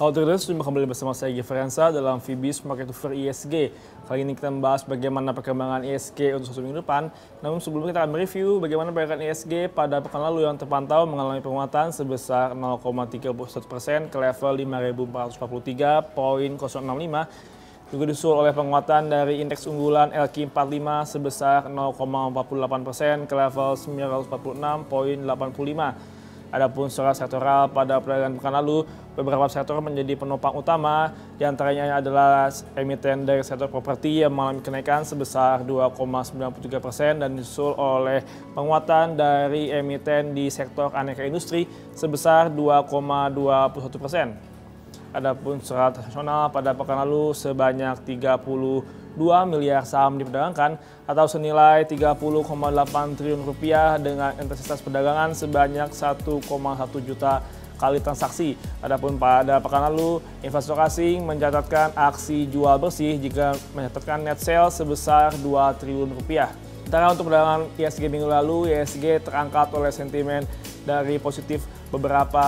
Halo traders, jumpa kembali bersama saya Giverensa dalam Fibis Market Mover ISG. Kali ini kita membahas bagaimana perkembangan ISG untuk 1 minggu depan. Namun sebelumnya kita akan mereview bagaimana pergerakan ISG pada pekan lalu yang terpantau mengalami penguatan sebesar 0,31% ke level 5.443.065. Juga disusul oleh penguatan dari indeks unggulan LQ45 sebesar 0,48% ke level 946.85. Adapun secara sektoral pada perdagangan pekan lalu, beberapa sektor menjadi penopang utama, diantaranya adalah emiten dari sektor properti yang mengalami kenaikan sebesar 2,93% dan disusul oleh penguatan dari emiten di sektor aneka industri sebesar 2,21%. Adapun secara transaksional pada pekan lalu sebanyak 32 miliar saham diperdagangkan atau senilai 30,8 triliun rupiah dengan intensitas perdagangan sebanyak 1,1 juta kali transaksi. Adapun pada pekan lalu, investor asing mencatatkan aksi jual bersih jika mencatatkan net sales sebesar 2 triliun rupiah. Sementara untuk perdagangan ISG minggu lalu, ISG terangkat oleh sentimen dari positif beberapa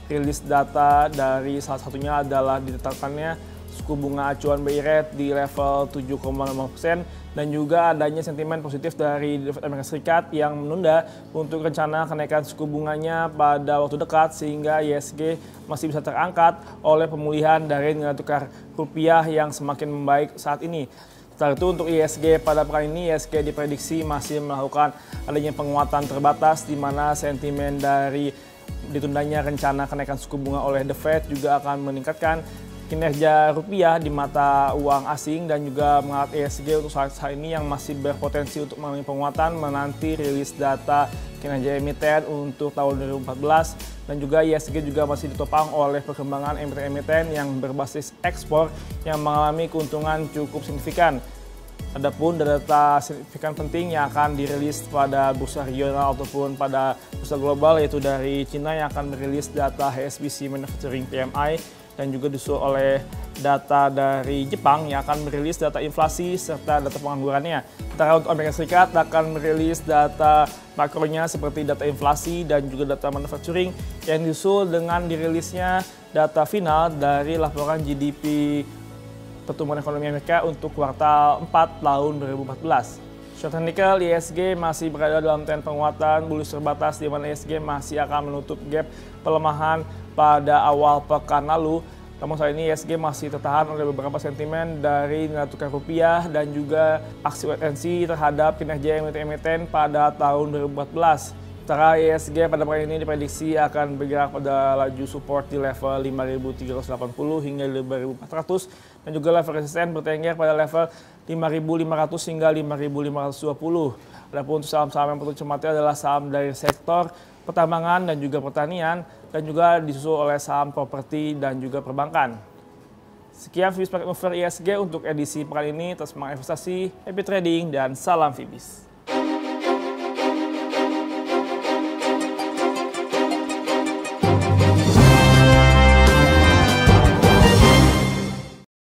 rilis data, dari salah satunya adalah ditetapkannya suku bunga acuan BI Rate di level 7,5% dan juga adanya sentimen positif dari Amerika Serikat yang menunda untuk rencana kenaikan suku bunganya pada waktu dekat, sehingga ISG masih bisa terangkat oleh pemulihan dari nilai tukar rupiah yang semakin membaik saat ini. Setelah itu untuk ISG pada pekan ini, ISG diprediksi masih melakukan adanya penguatan terbatas di mana sentimen dari ditundanya rencana kenaikan suku bunga oleh The Fed juga akan meningkatkan kinerja rupiah di mata uang asing dan juga mengangkat ISG untuk saat ini yang masih berpotensi untuk mengalami penguatan menanti rilis data kinerja emiten untuk tahun 2014, dan juga ISG juga masih ditopang oleh perkembangan emiten-emiten yang berbasis ekspor yang mengalami keuntungan cukup signifikan. Adapun data signifikan penting yang akan dirilis pada bursa regional ataupun pada bursa global, yaitu dari Cina yang akan merilis data HSBC Manufacturing PMI, dan juga disusul oleh data dari Jepang yang akan merilis data inflasi serta data penganggurannya. Sementara untuk Amerika Serikat akan merilis data makronya seperti data inflasi dan juga data manufacturing, yang disusul dengan dirilisnya data final dari laporan GDP pertumbuhan ekonomi Amerika untuk kuartal 4 tahun 2014. Short technical, ISG masih berada dalam tren penguatan bullish terbatas, di mana ISG masih akan menutup gap pelemahan pada awal pekan lalu. Namun saat ini ISG masih tertahan oleh beberapa sentimen dari nilai tukar rupiah dan juga aksi wait-and-see terhadap kinerja emiten-emiten pada tahun 2014. Sementara ISG pada pekan ini diprediksi akan bergerak pada laju support di level 5.380 hingga 5.400 dan juga level resisten bertengger pada level 5.500 hingga 5.520. Adapun untuk saham-saham yang perlu dicermati adalah saham dari sektor pertambangan dan juga pertanian, dan juga disusul oleh saham properti dan juga perbankan. Sekian Fibis Market Mover ISG untuk edisi pekan ini. Terus semangat investasi, happy trading, dan salam Fibis.